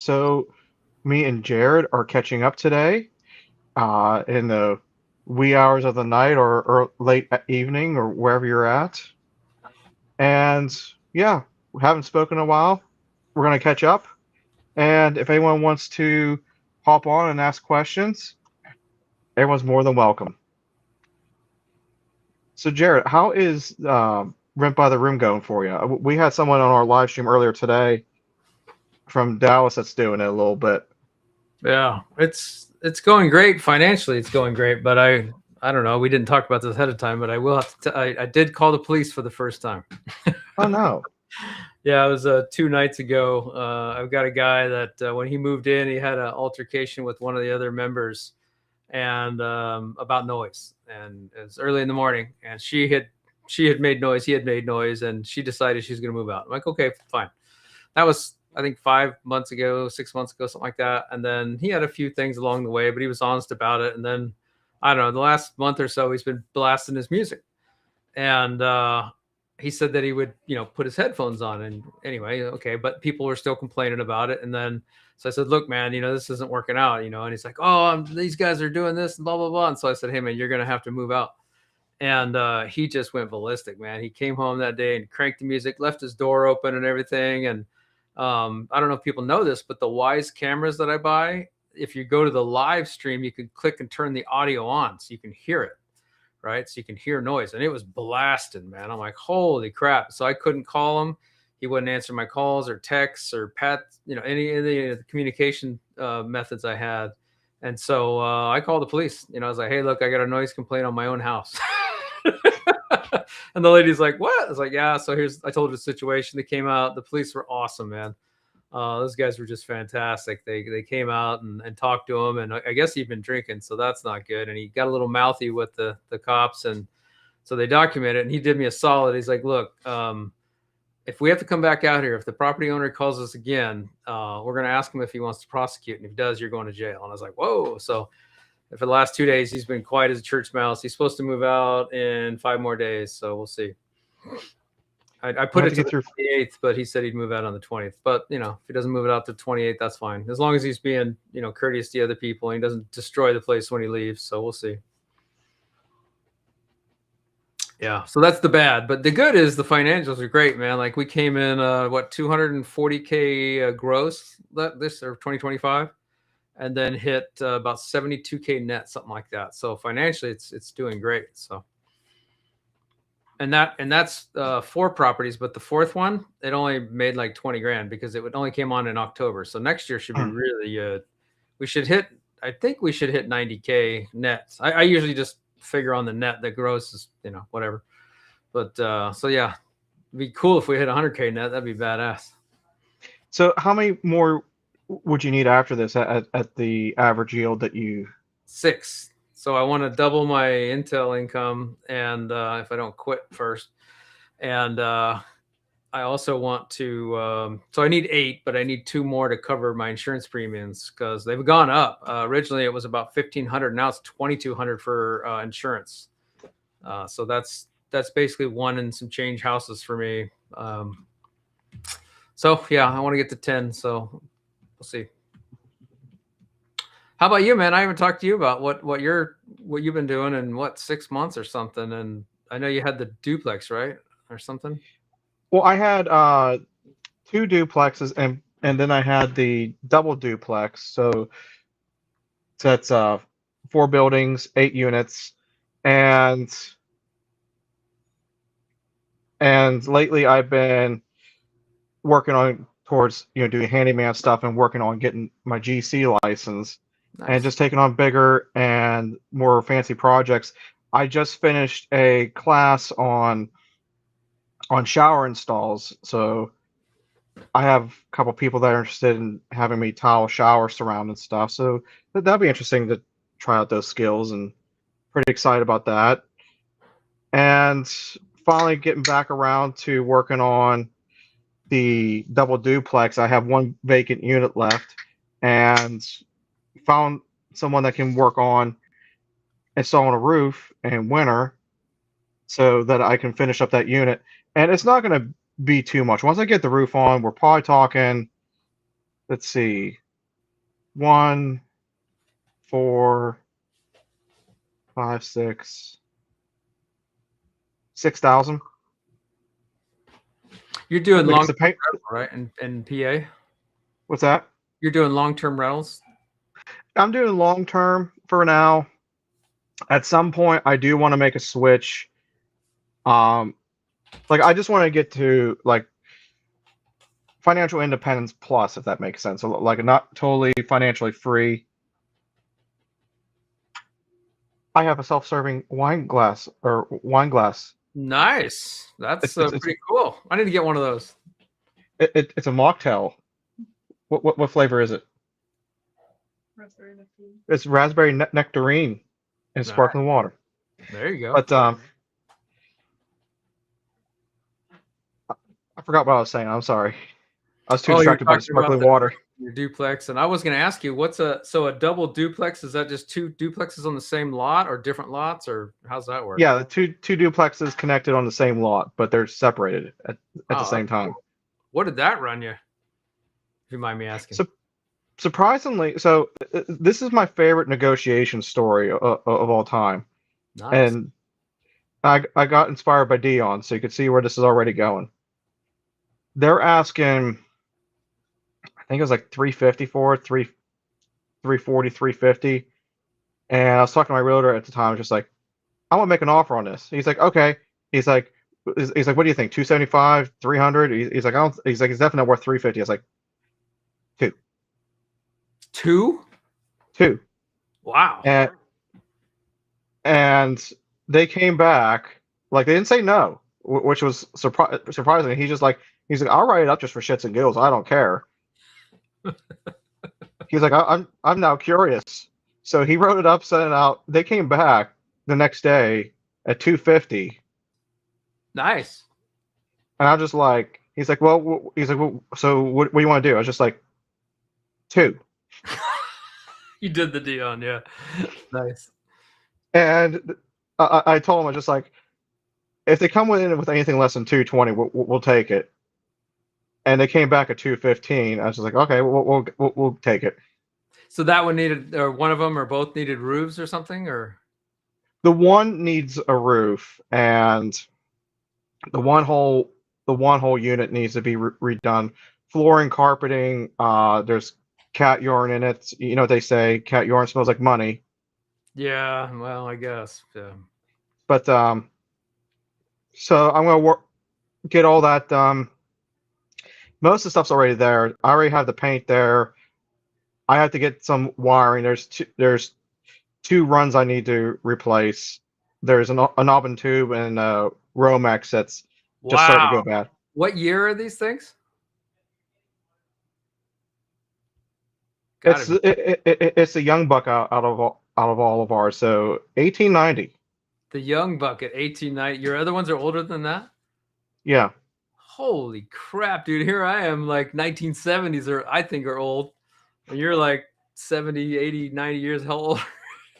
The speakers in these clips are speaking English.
So, me and Jared are catching up today in the wee hours of the night or late evening or wherever you're at. And yeah, we haven't spoken in a while. We're going to catch up. And if anyone wants to hop on and ask questions, everyone's more than welcome. So, Jared, how is Rent by the Room going for you? We had someone on our live stream earlier today from Dallas that's doing it a little bit. Yeah, it's going great financially. It's going great, but I don't know. We didn't talk about this ahead of time, but I will have to. I did call the police for the first time. Oh, no. Yeah, it was 2 nights ago. I've got a guy that when he moved in, he had an altercation with one of the other members, and about noise. And it was early in the morning, and she had made noise, he had made noise, and she decided she's going to move out. I'm like, okay, fine. That was I think 5 months ago, 6 months ago, something like that. And then he had a few things along the way, but he was honest about it. And then I don't know, the last month or so, he's been blasting his music, and he said that he would, put his headphones on. And anyway, okay, but people were still complaining about it. And then so I said, look, man, this isn't working out, and he's like, oh, these guys are doing this and blah blah blah. And so I said, hey man, you're gonna have to move out. And he just went ballistic, man. He came home that day and cranked the music, left his door open and everything. And I don't know if people know this, but the Wise cameras that I buy, if you go to the live stream, you can click and turn the audio on so you can hear it, right? So you can hear noise. And it was blasting, man. I'm like, holy crap. So I couldn't call him. He wouldn't answer my calls or texts or any of the communication methods I had. And so I called the police. I was like, hey, look, I got a noise complaint on my own house. And the lady's like, what? I was like, yeah. So I told her the situation. They came out. The police were awesome, man. Those guys were just fantastic. They came out and talked to him, and I guess he'd been drinking, so that's not good. And he got a little mouthy with the cops, and so they documented it. And he did me a solid. He's like, look, if we have to come back out here, if the property owner calls us again, we're going to ask him if he wants to prosecute, and if he does, you're going to jail. And I was like, whoa. So for the last 2 days, he's been quiet as a church mouse. He's supposed to move out in 5 more days, so we'll see. I put it to the 28th, but he said he'd move out on the 20th. But, if he doesn't move it out to 28th, that's fine. As long as he's being, courteous to other people and he doesn't destroy the place when he leaves. So we'll see. Yeah, so that's the bad. But the good is the financials are great, man. Like we came in, 240K gross this or 2025, and then hit about 72K net, something like that. So financially, it's doing great. So. And that's 4 properties, but the fourth one, it only made like 20 grand because it only came on in October. So next year should be really good. I think we should hit 90K net. I usually just figure on the net. The gross is, whatever. But so yeah, it'd be cool if we hit 100K net. That'd be badass. So how many more would you need after this at the average yield that you? 6. So I want to double my Intel income, and if I don't quit first, and I also want to. So I need 8, but I need 2 more to cover my insurance premiums because they've gone up. Originally, it was about $1,500. Now it's $2,200 for insurance. So that's basically 1 and some change houses for me. So yeah, I want to get to 10. So we'll see. How about you, man? I haven't talked to you about what you've been doing in 6 months or something. And I know you had the duplex, right, or something. Well, I had 2 duplexes and then I had the double duplex. So that's 4 buildings, 8 units, and lately I've been working on towards doing handyman stuff and working on getting my GC license. Nice. And just taking on bigger and more fancy projects. I just finished a class on shower installs, so I have a couple people that are interested in having me tile shower surround and stuff. So that'd be interesting to try out those skills, and pretty excited about that. And finally getting back around to working on the double duplex. I have 1 vacant unit left, and found someone that can work on installing a roof in winter so that I can finish up that unit. And it's not going to be too much. Once I get the roof on, we're probably talking let's see, 1, 4, 5, 6, 6,000. You're doing Because long the paint. right in PA. What's that? You're doing long-term rentals. I'm doing long term for now. At some point, I do want to make a switch. Like I just want to get to like financial independence plus, if that makes sense. So like not totally financially free. I have a self-serving wine glass or wine glass. Nice. That's It's pretty cool. I need to get one of those. it's a mocktail. What flavor is it? Raspberry nectarine. It's raspberry nectarine and All right. sparkling water. There you go. But I forgot what I was saying. I'm sorry. I was too distracted by the sparkling water. Your duplex, and I was going to ask you, what's a double duplex? Is that just two duplexes on the same lot, or different lots, or how's that work? Yeah, the two duplexes connected on the same lot, but they're separated at the same time. Cool. What did that run you? If you mind me asking. So surprisingly, so this is my favorite negotiation story of all time. Nice. And I got inspired by Dion, so you could see where this is already going. They're asking, I think it was like 350 for it, 340, 350. And I was talking to my realtor at the time, I was just like, I want to make an offer on this. He's like, okay. He's like, what do you think? 275, 300? He's like, he's like, it's definitely worth 350. I was like, two. Wow. And they came back, like they didn't say no, which was surprising. He's like, I'll write it up just for shits and giggles. I don't care. He's like, I'm now curious. So he wrote it up, sent it out. They came back the next day at 250. Nice. And I'm just like, he's like, well, so what do you want to do? I was just like, 2. You did the Dion, yeah. Nice. And I told him, I just like, if they come in with anything less than 220, we'll take it. And they came back at 215. I was just like, okay, we'll take it. So that one needed, or one of them, or both needed roofs or something, or the one needs a roof, and the one whole unit needs to be redone. Flooring, carpeting. There's cat urine in it. You know what they say? Cat urine smells like money. Yeah, well, I guess. Yeah. But so I'm gonna get all that done. Most of the stuff's already there. I already have the paint there. I have to get some wiring. There's two runs I need to replace. There's a knob and tube and Romex that's just starting to go bad. What year are these things? It's a young buck out of all of ours. So 1890. The young buck at 1890. Your other ones are older than that? Yeah. Holy crap, dude. Here I am, like 1970s I think are old. And you're like 70, 80, 90 years old.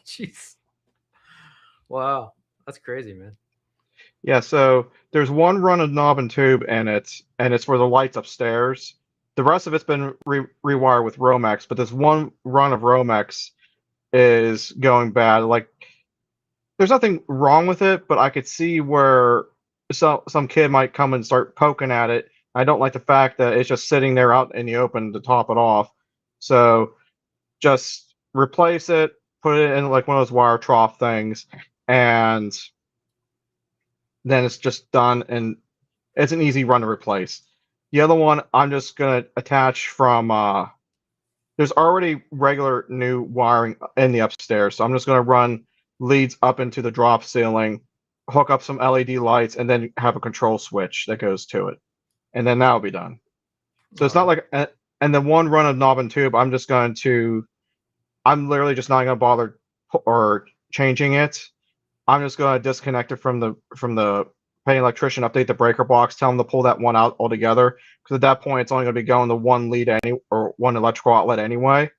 Jeez. Wow. That's crazy, man. Yeah, so there's one run of knob and tube and it's for the lights upstairs. The rest of it's been rewired with Romex, but this one run of Romex is going bad. Like, there's nothing wrong with it, but I could see where some kid might come and start poking at it. I don't like the fact that it's just sitting there out in the open to top it off. So just replace it, put it in like one of those wire trough things, and then it's just done, and it's an easy run to replace. The other one, I'm just going to attach from, there's already regular new wiring in the upstairs, so I'm just going to run leads up into the drop ceiling, hook up some LED lights, and then have a control switch that goes to it. And then that'll be done. So it's not like, and then one run of knob and tube, I'm literally just not going to bother or changing it. I'm just going to disconnect it from the pay electrician, update the breaker box, tell them to pull that one out altogether. Because at that point, it's only going to be going to one lead or one electrical outlet anyway.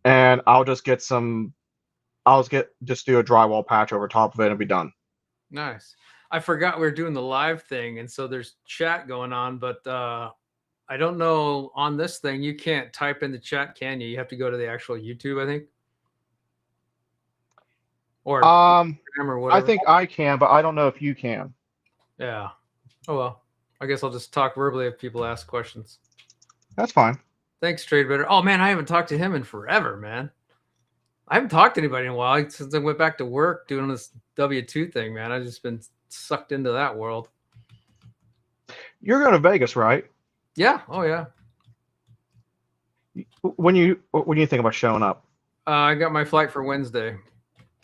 And just do a drywall patch over top of it and be done. Nice. I forgot we were doing the live thing, and so there's chat going on, but I don't know on this thing. You can't type in the chat, can you? You have to go to the actual YouTube, I think, or or I whatever. think I can, but I don't know if you can. Yeah. Oh well. I guess I'll just talk verbally if people ask questions. That's fine. Thanks, Trade Better. Oh man, I haven't talked to him in forever, man. I haven't talked to anybody in a while since I went back to work doing this W-2 thing, man. I've just been sucked into that world. You're going to Vegas, right? Yeah. Oh yeah. When you think about showing up? I got my flight for Wednesday.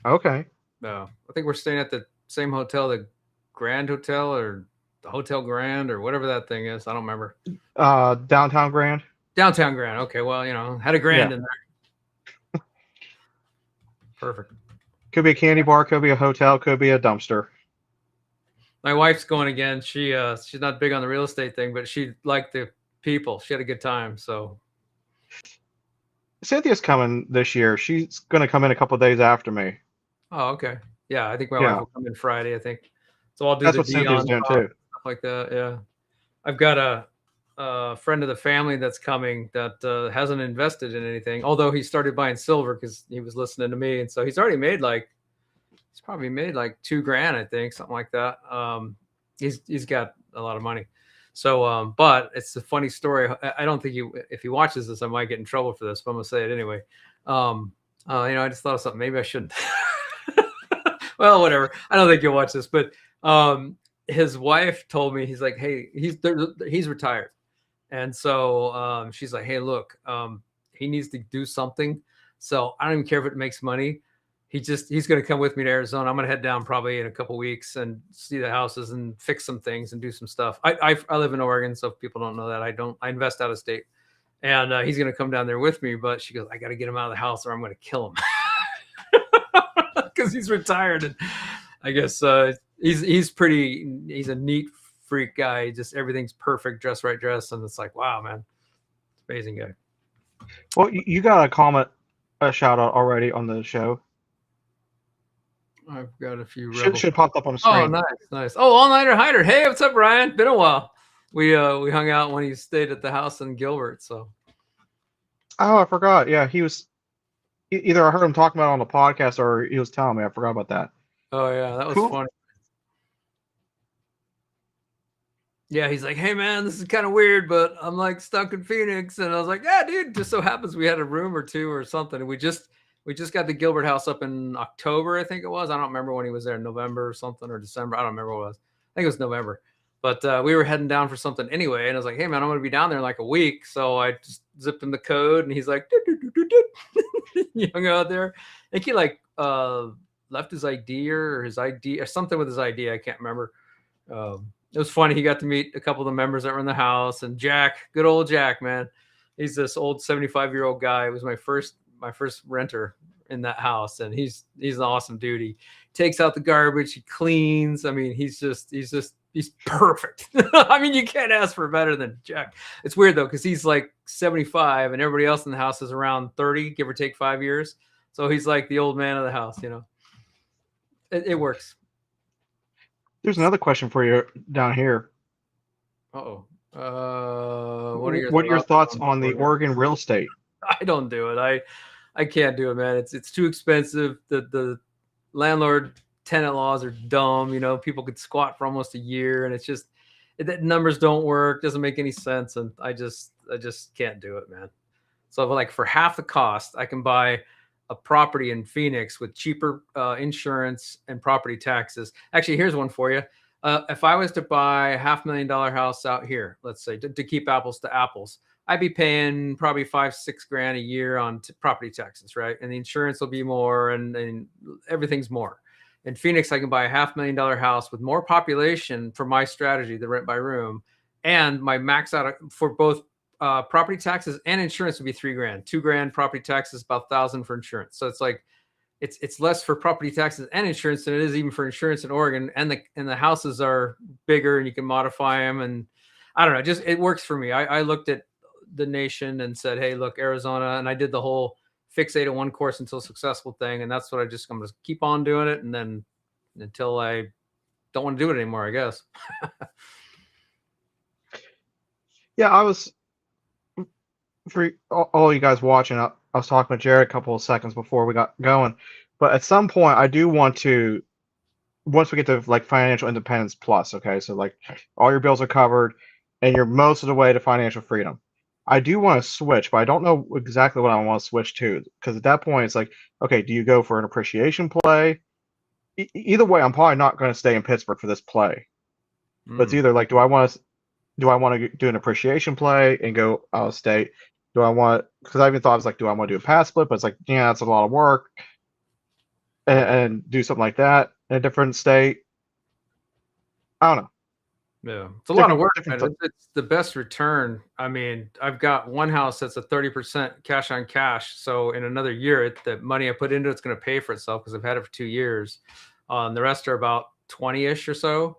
Okay. No, I think we're staying at the same hotel, the Grand Hotel or the Hotel Grand or whatever that thing is. I don't remember. Downtown Grand. Downtown Grand. Okay, well, had a Grand Yeah. in there. Perfect. Could be a candy bar, could be a hotel, could be a dumpster. My wife's going again. She's not big on the real estate thing, but she liked the people. She had a good time. So Cynthia's coming this year. She's going to come in a couple of days after me. oh, okay. Yeah, I think my Yeah. wife will come in Friday, I think. So I'll do That's the what Cynthia's doing Dion too. stuff like that. Yeah. I've got a friend of the family that's coming that hasn't invested in anything, although he started buying silver because he was listening to me. And so he's already made he's probably made like $2,000, I think, something like that. He's got a lot of money. So, but it's a funny story. I don't think if he watches this, I might get in trouble for this, but I'm gonna say it anyway. I just thought of something. Maybe I shouldn't. Well, whatever. I don't think you'll watch this, but his wife told me, he's like, hey, he's retired. And so she's like, hey, look, he needs to do something. So I don't even care if it makes money. He's going to come with me to Arizona. I'm going to head down probably in a couple weeks and see the houses and fix some things and do some stuff. I live in Oregon, so if people don't know that, I invest out of state, and he's going to come down there with me. But she goes, I got to get him out of the house or I'm going to kill him because he's retired. And I guess he's a neat freak guy. Just everything's perfect, dress right dress, and it's like, wow, man, amazing guy. Well, you got a shout out already on the show. I've got a few. Should pop up on the screen. Oh, nice. Oh, All Nighter Hider. Hey, what's up, Ryan? Been a while. We hung out when he stayed at the house in Gilbert. So. Oh, I forgot. Yeah, he was. Either I heard him talking about it on the podcast or he was telling me. I forgot about that. Oh yeah, that was funny. Yeah, he's like, hey man, this is kind of weird, but I'm like stuck in Phoenix, and I was like, yeah, dude. Just so happens we had a room or two or something, and we just got the Gilbert house up in October, I think it was. I don't remember when he was there, November or something, or December. I don't remember what it was. I think it was November. But we were heading down for something anyway, and I was like, hey man, I'm gonna be down there in like a week, so I just zipped him the code, and he's like, he hung out there. I think he left his ID or something with his ID. I can't remember. It was funny. He got to meet a couple of the members that were in the house, and Jack, good old Jack, man. He's this old 75-year-old guy. It was my first renter in that house, and he's an awesome dude. He takes out the garbage, he cleans. I mean, he's perfect. I mean, you can't ask for better than Jack. It's weird though, because he's like 75, and everybody else in the house is around 30, give or take 5 years. So he's like the old man of the house, It works. There's another question for you down here. What are your thoughts on the Oregon real estate? I don't do it. I can't do it, man. It's too expensive. The landlord tenant laws are dumb. People could squat for almost a year, and it's just that numbers don't work. Doesn't make any sense, and I just can't do it, man. So like for half the cost, I can buy a property in Phoenix with cheaper insurance and property taxes. Actually, here's one for you. If I was to buy a $500,000 house out here, let's say to keep apples to apples, I'd be paying probably $5-6 grand a year on property taxes, right? And the insurance will be more, and everything's more. In Phoenix, I can buy a $500,000 house with more population for my strategy, the rent by room, and my max out for both property taxes and insurance would be $3 grand. $2 grand property taxes, about $1,000 for insurance. So it's like it's less for property taxes and insurance than it is even for insurance in Oregon. And the houses are bigger, and you can modify them. And I don't know, just it works for me. I looked at the nation and said, hey, look, Arizona, and I did the whole fix 8 in 1 course until successful thing, and that's what I'm going to keep on doing it, and then until I don't want to do it anymore, I guess. Yeah, I was for all you guys watching. I was talking with Jared a couple of seconds before we got going, but at some point, I do want to. Once we get to like financial independence plus, okay, so like all your bills are covered, and you're most of the way to financial freedom. I do want to switch, but I don't know exactly what I want to switch to because at that point, it's like, okay, do you go for an appreciation play? Either way, I'm probably not going to stay in Pittsburgh for this play. But it's either like, do I want to do an appreciation play and go out of state? Do I want? Because I even thought I was like, do I want to do a pass split? But it's like, yeah, that's a lot of work, and do something like that in a different state. I don't know. Yeah, it's a lot of work. It's the best return. I mean, I've got one house that's a 30% cash on cash. So in another year, the money I put into it's going to pay for itself because I've had it for 2 years. The rest are about 20-ish or so.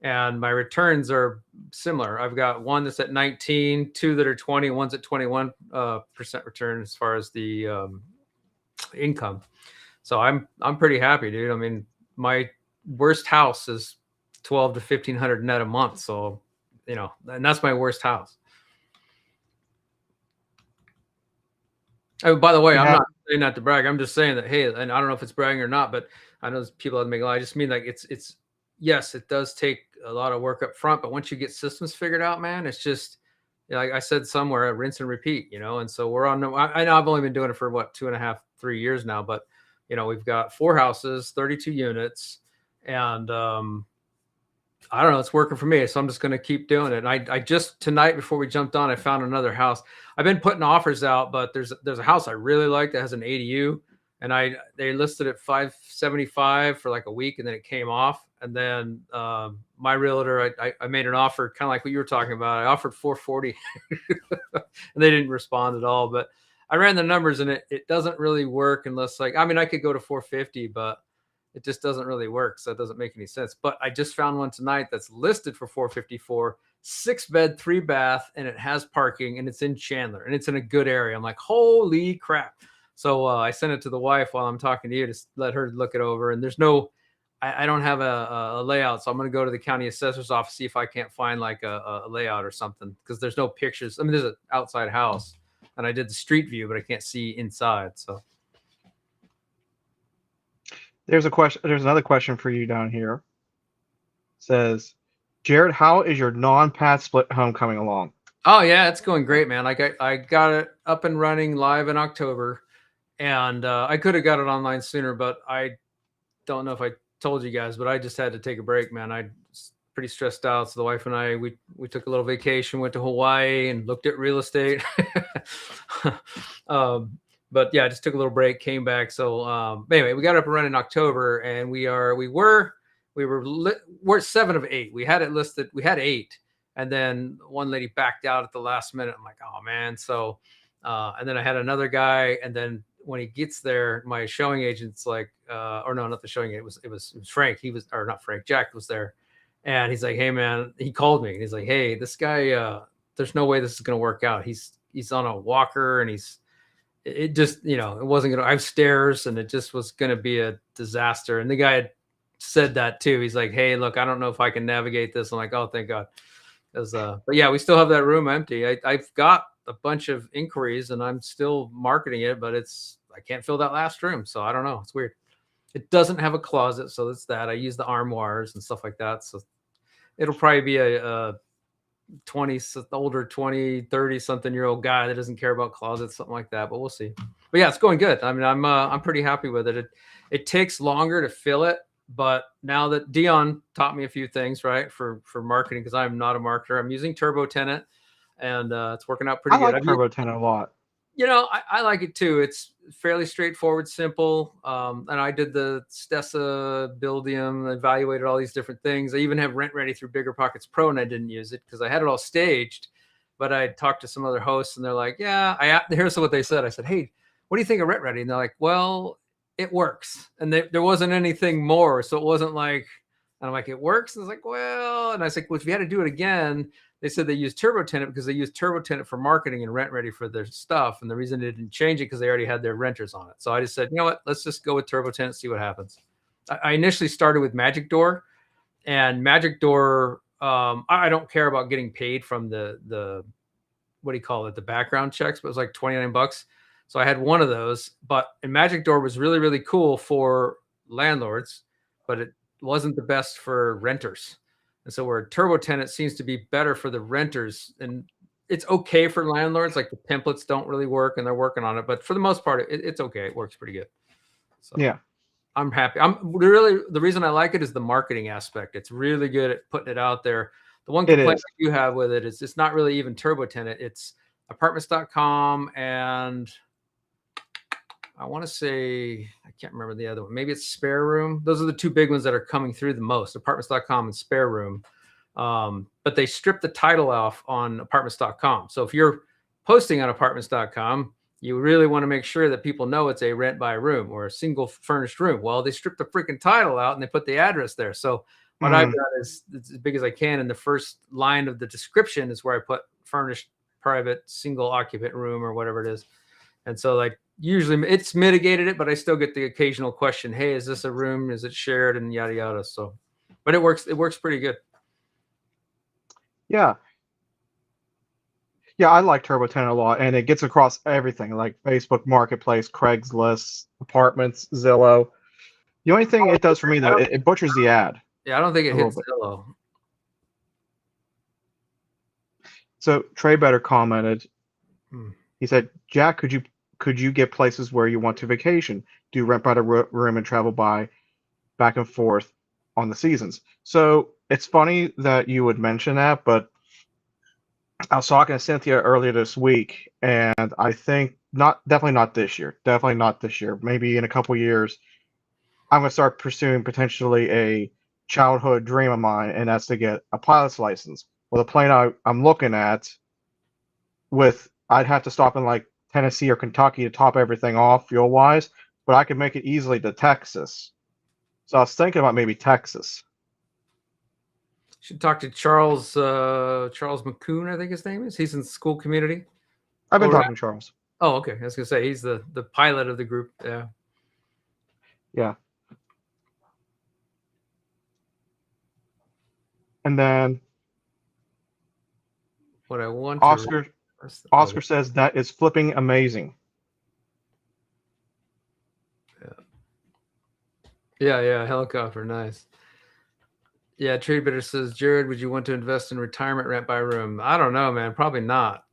And my returns are similar. I've got one that's at 19, two that are 20, one's at 21% return as far as the income. So I'm pretty happy, dude. I mean, my worst house is 12 to 1500 net a month. So, and that's my worst house. Oh, by the way, I'm not saying that to brag. I'm just saying that, hey, and I don't know if it's bragging or not, but I know people that make a lie. I just mean like it's yes, it does take a lot of work up front, but once you get systems figured out, man, it's just like I said somewhere, rinse and repeat, and so we're on. I know I've only been doing it for what 2.5, 3 years now, but we've got 4 houses, 32 units, and I don't know, it's working for me, so I'm just going to keep doing it. And I just tonight before we jumped on, I found another house. I've been putting offers out, but there's a house I really like that has an ADU, and they listed it $575 for like a week, and then it came off. And then my realtor, I made an offer kind of like what you were talking about. I offered $440, and they didn't respond at all. But I ran the numbers, and it doesn't really work unless I could go to $450, but it just doesn't really work. So it doesn't make any sense. But I just found one tonight that's listed for $454, 6-bed, 3-bath, and it has parking, and it's in Chandler, and it's in a good area. I'm like, holy crap. So I sent it to the wife while I'm talking to you to let her look it over. And there's I don't have a layout. So I'm going to go to the county assessor's office, see if I can't find like a layout or something, because there's no pictures. I mean, there's an outside house, and I did the street view, but I can't see inside. So. There's another question for you down here. It says, Jared, how is your non-pad split home coming along? Oh yeah, it's going great, man. I got it up and running live in October, and I could have got it online sooner, but I don't know if I told you guys, but I just had to take a break, man. I was pretty stressed out. So the wife and I, we took a little vacation, went to Hawaii and looked at real estate. But yeah, I just took a little break, came back. So anyway, we got up and running in October, and we're 7 of 8. We had it listed. We had 8, and then one lady backed out at the last minute. I'm like, oh man. So, and then I had another guy, and then when he gets there, my showing agent's like, or no, not the showing agent. It was Frank. Not Frank. Jack was there, and he's like, hey man, he called me, and he's like, hey, this guy, there's no way this is gonna work out. He's on a walker, and it just, it wasn't going to, I have stairs, and it just was going to be a disaster. And the guy had said that too. He's like, hey, look, I don't know if I can navigate this. I'm like, oh, thank God. But yeah, we still have that room empty. I've got a bunch of inquiries, and I'm still marketing it, but I can't fill that last room. So I don't know. It's weird. It doesn't have a closet. So that's that. I use the armoires and stuff like that. So it'll probably be a 30 something year old guy that doesn't care about closets, something like that, but we'll see. But yeah, it's going good. I mean, I'm pretty happy with it. It takes longer to fill it, but now that Dion taught me a few things, right, for marketing, because I'm not a marketer, I'm using Turbo Tenant, and it's working out pretty good. I like Turbo Tenant a lot. I like it too. It's fairly straightforward, simple. And I did the Stessa Buildium, evaluated all these different things. I even have Rent Ready through Bigger Pockets Pro, and I didn't use it because I had it all staged. But I talked to some other hosts, and they're like, yeah, here's what they said. I said, hey, what do you think of Rent Ready? And they're like, well, it works. And there wasn't anything more. So it wasn't like, and I'm like, it works? And I was like, well, and I was like, well, if you had to do it again, they said they used Turbo Tenant because they used Turbo Tenant for marketing and Rent Ready for their stuff. And the reason they didn't change it because they already had their renters on it. So I just said, you know what, let's just go with Turbo Tenant, see what happens. I initially started with Magic Door, and Magic Door, I don't care about getting paid from the what do you call it? The background checks, but it was like $29. So I had one of those, and Magic Door was really, really cool for landlords, but it wasn't the best for renters. And so where Turbo Tenant seems to be better for the renters, and it's okay for landlords. Like the templates don't really work and they're working on it, but for the most part, it's okay. It works pretty good. So Yeah. I'm happy. The reason I like it is the marketing aspect. It's really good at putting it out there. The one complaint you have with it is it's not really even Turbo Tenant. It's apartments.com and I want to say, I can't remember the other one. Maybe it's Spare Room. Those are the two big ones that are coming through the most, apartments.com and Spare Room. But they stripped the title off on apartments.com. So if you're posting on apartments.com, you really want to make sure that people know it's a rent by room or a single furnished room. Well, they stripped the freaking title out and they put the address there. So what I've done is it's as big as I can. And the first line of the description is where I put furnished, private, single occupant room or whatever it is. And so like usually it's mitigated it, but I still get the occasional question, hey, is this a room? Is it shared? And yada, yada. So, but it works pretty good. Yeah. Yeah, I like Turbo Tenant a lot, and it gets across everything like Facebook Marketplace, Craigslist, apartments, Zillow. The only thing it does for me, though, it butchers the ad. Yeah, I don't think it hits Zillow. So Trey Better commented, he said, Jack, could you get places where you want to vacation, do rent by the room and travel by back and forth on the seasons? So it's funny that you would mention that, but I was talking to Cynthia earlier this week, and I think definitely not this year. Definitely not this year. Maybe in a couple years, I'm going to start pursuing potentially a childhood dream of mine, and that's to get a pilot's license. Well, the plane I'm looking at, I'd have to stop in like Tennessee or Kentucky to top everything off fuel-wise, but I could make it easily to Texas. So I was thinking about maybe Texas. Should talk to Charles McCoon, I think his name is. He's in School Community. I've been talking to Charles. Oh, okay. I was gonna say he's the pilot of the group. Yeah. Yeah. And then what I want Oscar says that is flipping amazing. Yeah, helicopter, nice. Yeah, Trade Bitter says, Jared, would you want to invest in retirement rent by room? I don't know, man. Probably not.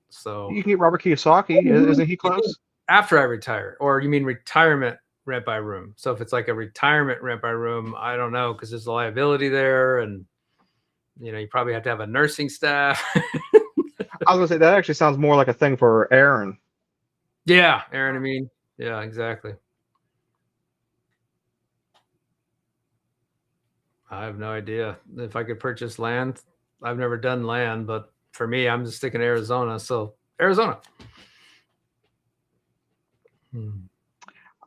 So you can get Robert Kiyosaki. Isn't he close? After I retire, or you mean retirement rent by room? So if it's like a retirement rent by room, I don't know, because there's a liability there, and you probably have to have a nursing staff. I was gonna say that actually sounds more like a thing for Aaron. Yeah, Aaron. I mean, yeah, exactly. I have no idea if I could purchase land. I've never done land, but for me, I'm just sticking Arizona. So Arizona.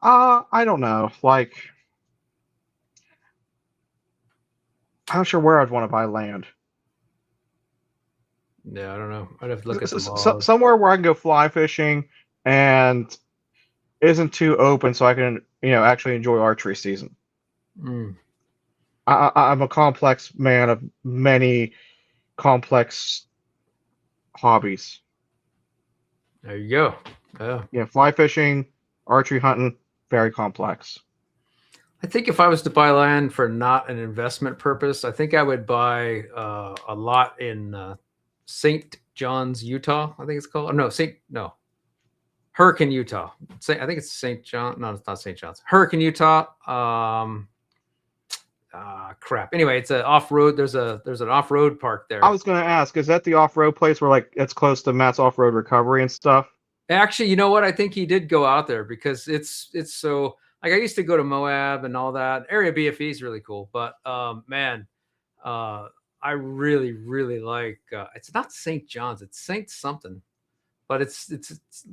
I don't know. Like, I'm not sure where I'd want to buy land. Yeah, I don't know. I'd have to look at the laws. Somewhere where I can go fly fishing and isn't too open, so I can actually enjoy archery season. I'm a complex man of many complex hobbies. There you go. Yeah, fly fishing, archery hunting, very complex. I think if I was to buy land for not an investment purpose, I think I would buy a lot in St. John's, Utah. I think it's called. Hurricane, Utah. I think it's St. John. No, it's not St. John's. Hurricane, Utah. Crap. Anyway, it's an off-road. There's an off-road park there. I was going to ask, is that the off-road place where like it's close to Matt's off-road recovery and stuff? Actually, you know what? I think he did go out there because it's so like I used to go to Moab and all that. Area BFE is really cool, but man, I really, really like. It's not St. John's. It's Saint something, but it's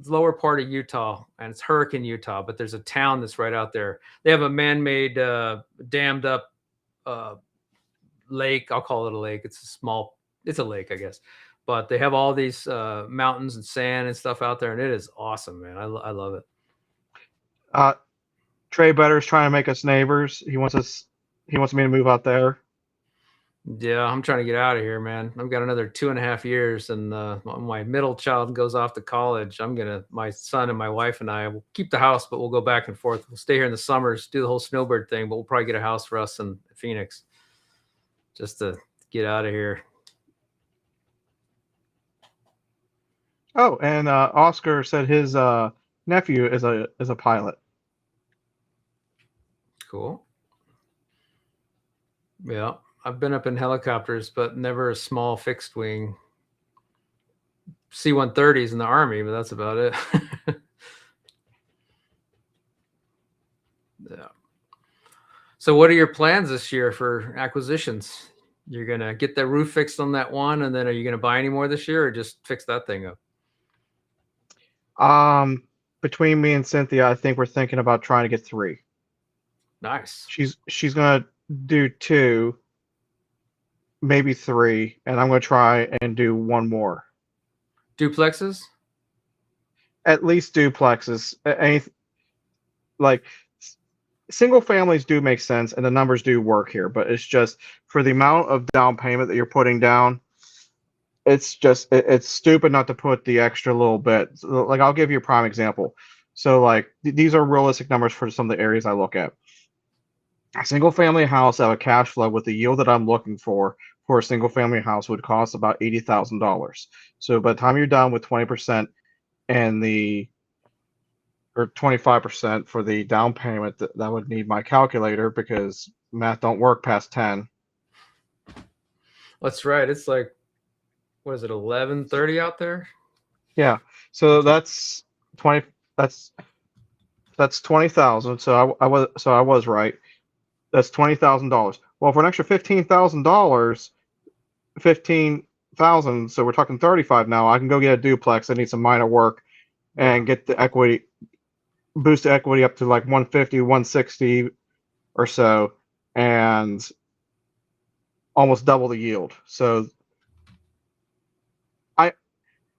lower part of Utah and it's Hurricane, Utah. But there's a town that's right out there. They have a man-made, dammed up lake. I'll call it a lake. It's a lake, I guess. But they have all these mountains and sand and stuff out there, and it is awesome, man. I love it. Trey Better is trying to make us neighbors. He wants me to move out there. Yeah, I'm trying to get out of here, man. I've got another 2.5 years, and my middle child goes off to college. My son and my wife and I will keep the house, but we'll go back and forth. We'll stay here in the summers, do the whole snowbird thing, but we'll probably get a house for us in Phoenix just to get out of here. Oh, and Oscar said his nephew is a pilot. Cool. Yeah, I've been up in helicopters, but never a small fixed wing. C-130s in the Army, but that's about it. Yeah. So what are your plans this year for acquisitions? You're going to get the roof fixed on that one, and then are you going to buy any more this year or just fix that thing up? Between me and Cynthia, I think we're thinking about trying to get 3. Nice. She's gonna do 2, maybe 3, and I'm gonna try and do 1 more. Duplexes? At least duplexes. Like single families do make sense, and the numbers do work here, but it's just for the amount of down payment that you're putting down, it's stupid not to put the extra little bit. Like I'll give you a prime example. So like these are realistic numbers for some of the areas I look at. A single family house out of cash flow with the yield that I'm looking for a single family house would cost about $80,000. So by the time you're done with 20% and or 25% for the down payment, that would need my calculator because math don't work past 10. That's right. It's like, what is it, 11:30 out there? Yeah. So that's 20. That's 20,000. So I was right. That's $20,000. Well, for an extra $15,000, 15,000. So we're talking 35 now. I can go get a duplex. I need some minor work and get the equity, boost the equity up to like 150, 160 or so, and almost double the yield. So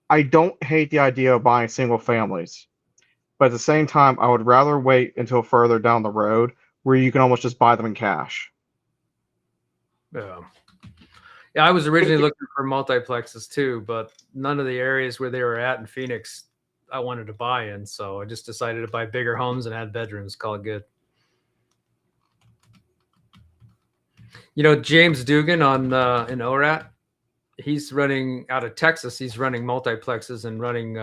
I don't hate the idea of buying single families, but at the same time, I would rather wait until further down the road where you can almost just buy them in cash. Yeah. Yeah, I was originally looking for multiplexes too, but none of the areas where they were at in Phoenix I wanted to buy in. So I just decided to buy bigger homes and add bedrooms, call it good. You know, James Dugan on in ORAT, he's running out of Texas. He's running multiplexes and running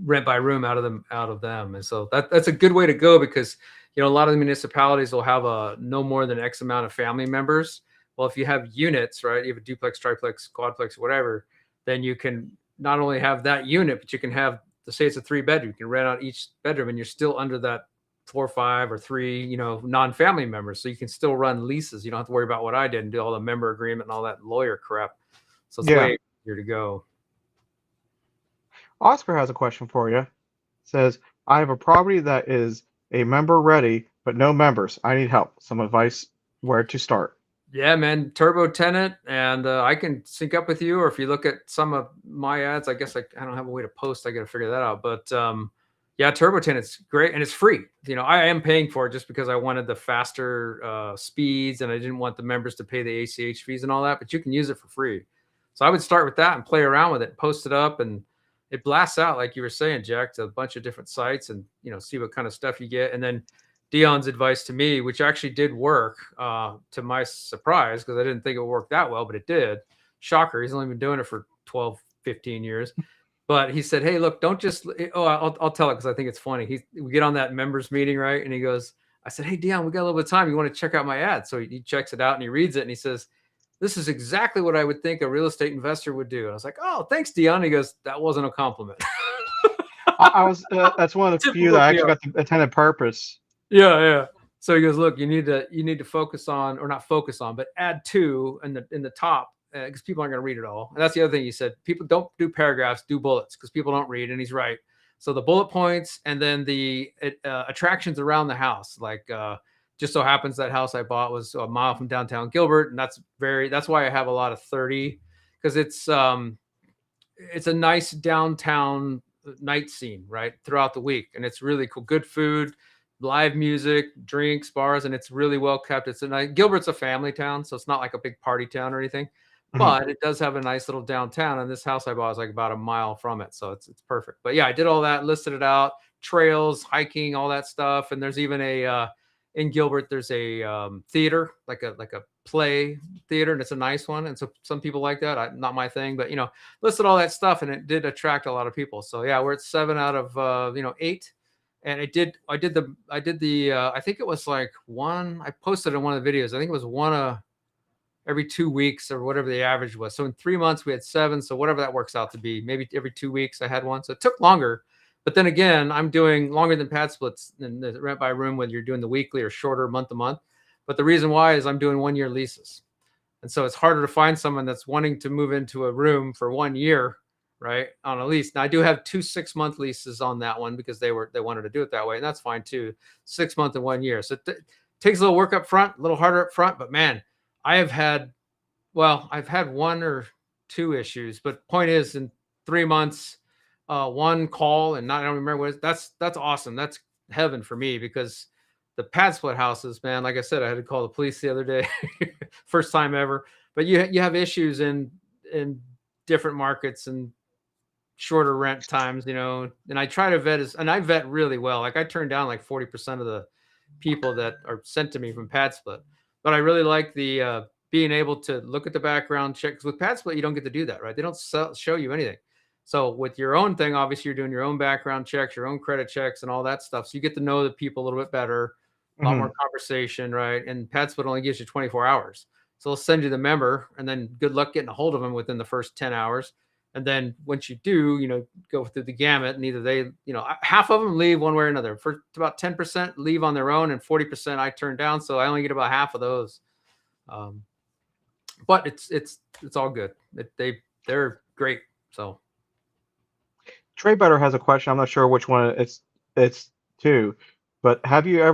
rent by room out of them. And so that's a good way to go because, you know, a lot of the municipalities will have no more than X amount of family members. Well, if you have units, right, you have a duplex, triplex, quadplex, whatever, then you can not only have that unit, but you can have, let's say it's a 3-bedroom, you can rent out each bedroom and you're still under that 4 or 5 or 3, you know, non-family members. So you can still run leases. You don't have to worry about what I did and do all the member agreement and all that lawyer crap. So it's way easier to go. Oscar has a question for you. It says, I have a property that is a member ready, but no members. I need help. Some advice where to start. Yeah, man, turbo tenant, and I can sync up with you. Or if you look at some of my ads, I guess I don't have a way to post. I got to figure that out. But yeah, turbo tenant's great, and it's free. You know, I am paying for it just because I wanted the faster speeds, and I didn't want the members to pay the ACH fees and all that. But you can use it for free. So I would start with that and play around with it, post it up, and it blasts out like you were saying, Jack, to a bunch of different sites, and you know, see what kind of stuff you get, and then Dion's advice to me, which actually did work to my surprise, because I didn't think it would work that well, but it did. Shocker. He's only been doing it for 12, 15 years. But he said, hey, look, don't just, I'll tell it because I think it's funny. We get on that members meeting, right? And he goes, I said, hey, Dion, we got a little bit of time. You want to check out my ad? So he checks it out and he reads it and he says, this is exactly what I would think a real estate investor would do. And I was like, oh, thanks, Dion. He goes, that wasn't a compliment. I was, that's one of the few that actually got the intended purpose. Yeah. So he goes, look, you need to focus on, or not focus on, but add to in the top, because people aren't going to read it all. And that's the other thing he said. People don't do paragraphs, do bullets, because people don't read, and he's right. So the bullet points and then the attractions around the house, like just so happens that house I bought was a mile from downtown Gilbert, and that's why I have a lot of 30, because it's a nice downtown night scene right throughout the week, and it's really cool. Good food. live music, drinks, bars, and it's really well kept. It's a nice, Gilbert's a family town, so it's not like a big party town or anything, but it does have a nice little downtown. And this house I bought is like about a mile from it, so it's perfect. But yeah, I did all that, listed it out, trails, hiking, all that stuff. And there's even a in Gilbert, there's a theater, like a play theater, and it's a nice one. And so some people like that. Not my thing, but listed all that stuff, and it did attract a lot of people. So yeah, we're at 7 out of 8. And I did the I think it was like one, I posted in one of the videos. I think it was one every 2 weeks or whatever the average was. So in 3 months we had 7. So whatever that works out to be, maybe every 2 weeks I had one. So it took longer. But then again, I'm doing longer than pad splits and the rent by room, whether you're doing the weekly or shorter month to month. But the reason why is I'm doing 1-year leases. And so it's harder to find someone that's wanting to move into a room for 1 year, right, on a lease. Now I do have 2 6-month leases on that one because they wanted to do it that way, and that's fine too. 6 month and 1 year. So it takes a little work up front, a little harder up front, but man, I've had 1 or 2 issues, but point is in 3 months, 1 call, and I don't remember what that's awesome. That's heaven for me, because the pad split houses, man, like I said, I had to call the police the other day, first time ever. But you have issues in different markets and shorter rent times, and I try to I vet really well. Like I turn down like 40% of the people that are sent to me from pad split, but I really like the being able to look at the background check. 'Cause with pad split, you don't get to do that, right? They don't show you anything. So with your own thing, obviously you're doing your own background checks, your own credit checks, and all that stuff. So you get to know the people a little bit better, a lot more conversation, right? And pad split only gives you 24 hours. So they'll send you the member, and then good luck getting a hold of them within the first 10 hours. And then once you do, go through the gamut, and either they, half of them leave one way or another. For about 10% leave on their own, and 40% I turn down. So I only get about half of those. But it's all good. They're great. So Trey Better has a question. I'm not sure which one it's to, but have you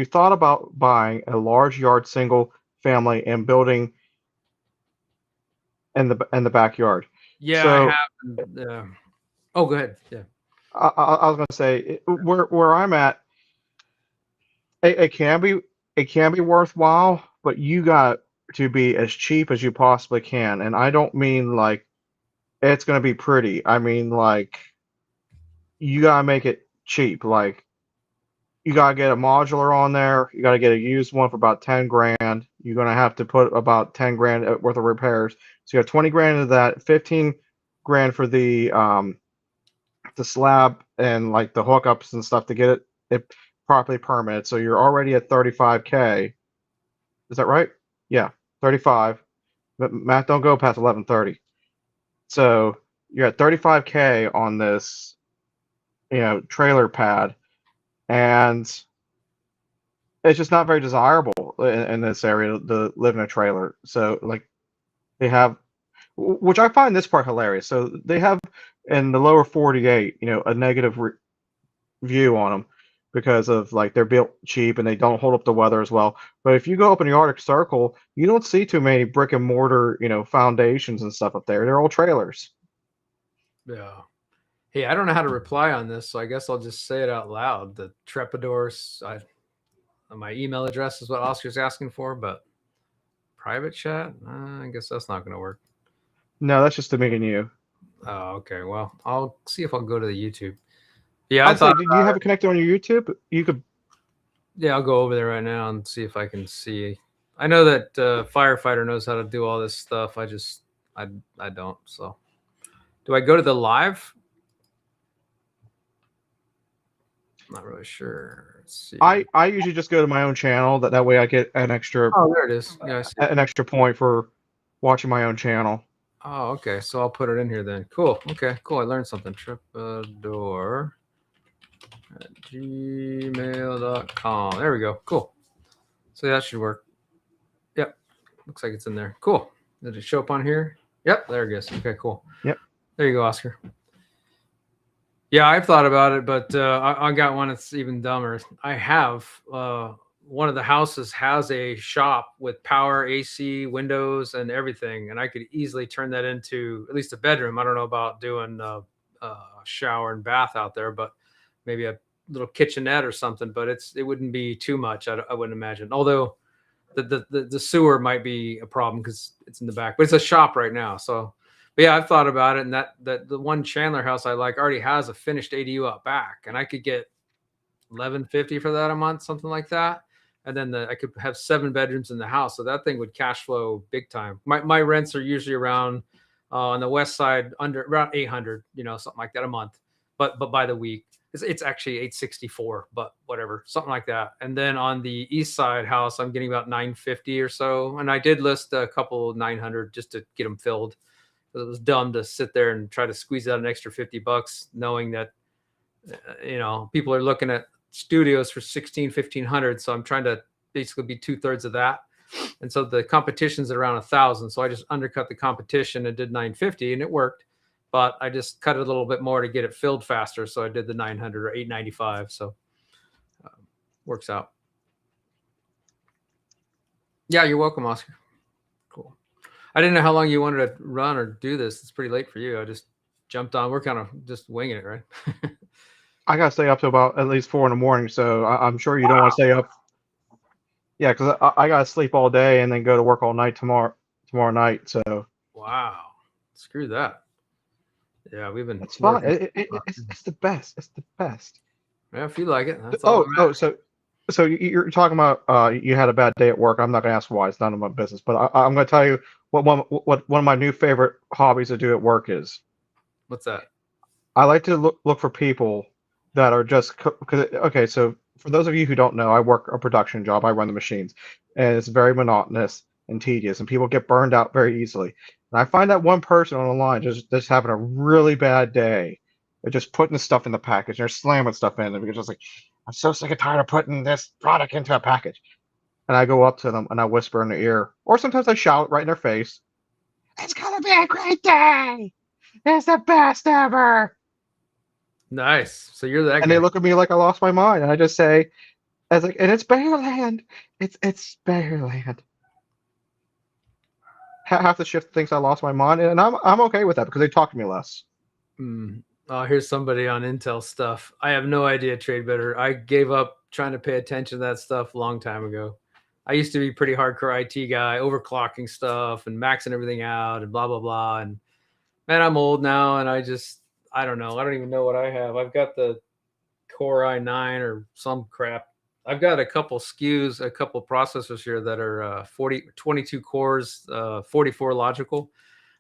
thought about buying a large yard single family and building in the backyard? yeah, So, I have. Oh, go ahead. Yeah. I was going to say where I'm at, it can be worthwhile, but you got to be as cheap as you possibly can, and I don't mean like it's going to be pretty. I mean like you gotta make it cheap. Like you gotta get a modular on there. You gotta get a used one for about 10 grand. You're gonna have to put about 10 grand worth of repairs. So you got 20 grand of that, 15 grand for the slab and like the hookups and stuff to get it properly permitted. So you're already at 35K. Is that right? Yeah, 35. But Matt, don't go past 1130. So you're at 35K on this, trailer pad, and it's just not very desirable in this area to live in a trailer. So like they have, which I find this part hilarious. So they have in the lower 48, a negative view on them because of like they're built cheap and they don't hold up the weather as well. But if you go up in the Arctic Circle, you don't see too many brick and mortar, foundations and stuff up there. They're all trailers. Yeah. Hey, I don't know how to reply on this, so I guess I'll just say it out loud. The Trepadors, my email address is what Oscar's asking for, but private chat, I guess that's not going to work. No, that's just to me and you. Oh, okay. Well, I'll see if I'll go to the YouTube. Yeah, did you have it connected on your YouTube? You could. Yeah, I'll go over there right now and see if I can see. I know that Firefighter knows how to do all this stuff. I don't. So, do I go to the live? I'm not really sure. Let's see. I usually just go to my own channel. That way I get an extra. Oh, there it is. Yeah, I see an extra point for watching my own channel. Oh, okay. So I'll put it in here then. Cool. Okay, cool. I learned something. Trepador at gmail.com. There we go. Cool. So that should work. Yep. Looks like it's in there. Cool. Did it show up on here? Yep. There it goes. Okay, cool. Yep. There you go, Oscar. Yeah, I've thought about it, but I got one that's even dumber. I have one of the houses has a shop with power, AC, windows, and everything, and I could easily turn that into at least a bedroom. I don't know about doing a shower and bath out there, but maybe a little kitchenette or something, but it wouldn't be too much. I wouldn't imagine. Although the sewer might be a problem because it's in the back, but it's a shop right now. So, but yeah, I've thought about it, and that the one Chandler house I like already has a finished ADU out back, and I could get $11.50 for that a month, something like that. And then I could have 7 bedrooms in the house, so that thing would cash flow big time. My rents are usually around on the west side under around 800, something like that a month, but by the week it's actually 864, but whatever, something like that. And then on the east side house, I'm getting about 950 or so, and I did list a couple 900 just to get them filled. It was dumb to sit there and try to squeeze out an extra $50, knowing that people are looking at studios for 1,500. So I'm trying to basically be 2/3 of that. And so the competition's at around 1,000. So I just undercut the competition and did 950, and it worked. But I just cut it a little bit more to get it filled faster. So I did the 900 or 895. So works out. Yeah, you're welcome, Oscar. Cool. I didn't know how long you wanted to run or do this. It's pretty late for you. I just jumped on. We're kind of just winging it, right? I gotta stay up to about at least 4 in the morning, so I'm sure you don't want to stay up. Yeah, because I gotta sleep all day and then go to work all night tomorrow night. So wow, screw that. Yeah, we've been. It's fine. It's the best. It's the best. Yeah, if you like it, that's all. So you're talking about you had a bad day at work. I'm not gonna ask why. It's none of my business. But I'm gonna tell you what one of my new favorite hobbies to do at work is. What's that? I like to look for people that are just okay. So for those of you who don't know, I work a production job. I run the machines, and it's very monotonous and tedious, and people get burned out very easily. And I find that one person on the line just having a really bad day. They're just putting the stuff in the package. They're slamming stuff in, and we're just like, I'm so sick and tired of putting this product into a package. And I go up to them and I whisper in their ear, or sometimes I shout right in their face, "It's gonna be a great day. It's the best ever." Nice. So you're that guy. And they look at me like I lost my mind, and I just say, "As like, and it's Bearland. It's Bearland." Half the shift thinks I lost my mind, and I'm okay with that because they talk to me less. Oh, here's somebody on Intel stuff. I have no idea, Trade Better. I gave up trying to pay attention to that stuff a long time ago. I used to be pretty hardcore IT guy, overclocking stuff and maxing everything out and blah, blah, blah. And man, I'm old now, and I don't know. I don't even know what I have. I've got the Core i9 or some crap. I've got a couple SKUs, a couple processors here that are 22 cores, 44 logical.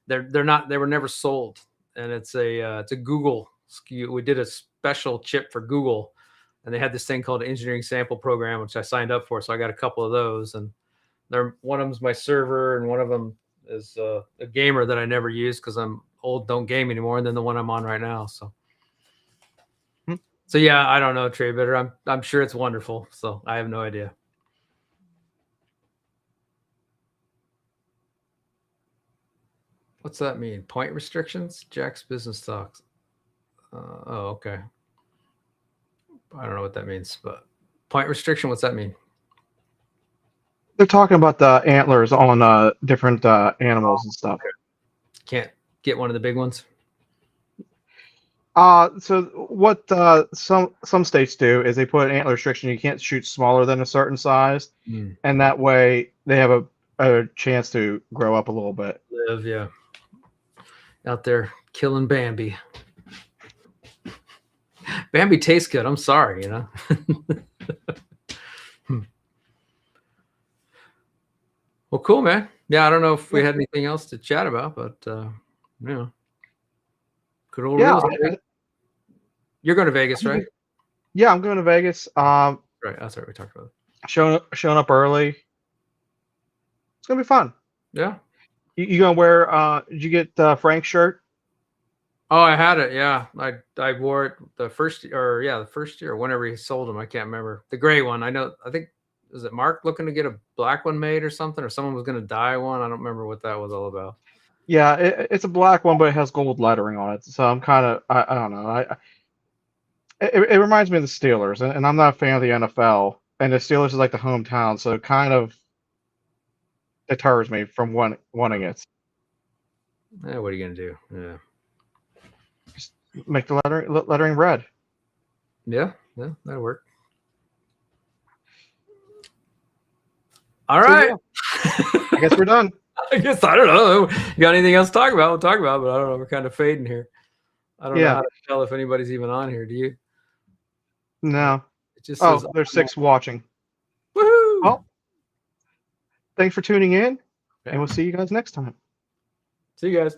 They were never sold. And it's a Google SKU. We did a special chip for Google, and they had this thing called Engineering Sample Program, which I signed up for. So I got a couple of those, and one of them's my server, and one of them is a gamer that I never use because I'm old, don't game anymore. And then the one I'm on right now. So yeah, I don't know, Trey Bitter. I'm sure it's wonderful. So I have no idea. What's that mean? Point restrictions? Jack's business stocks. Oh, okay. I don't know what that means, but point restriction, what's that mean? They're talking about the antlers on different animals and stuff. Can't get one of the big ones? So what some states do is they put an antler restriction. You can't shoot smaller than a certain size, and that way they have a chance to grow up a little bit. Live, yeah. Out there killing Bambi. Bambi tastes good. I'm sorry, Well, cool, man. Yeah, I don't know if we had anything else to chat about, but good old real estate. You're going to Vegas, right? Yeah, I'm going to Vegas. Right, that's right. We talked about it. Showing up early. It's gonna be fun. Yeah. You gonna wear? Did you get Frank's shirt? Oh, I had it. Yeah, I wore it the first year, whenever he sold them. I can't remember the gray one. I think was it Mark looking to get a black one made or something, or someone was going to dye one. I don't remember what that was all about. Yeah, it's a black one, but it has gold lettering on it. So I'm kind of I don't know. It reminds me of the Steelers, and I'm not a fan of the NFL. And the Steelers is like the hometown, so it kind of deters me from wanting it. What are you gonna do? Yeah, just make the lettering red. Yeah, Yeah, that'll work. All So, right. yeah, I guess we're done. I guess I don't know. You got anything else to talk about? We'll talk about, but I don't know. We're kind of fading here. I don't know Yeah. how to tell if anybody's even on here. Do you? No. It just Oh, says there's 6 watching. woohoo. Well, thanks for tuning in, Yeah. and we'll see you guys next time. See you guys.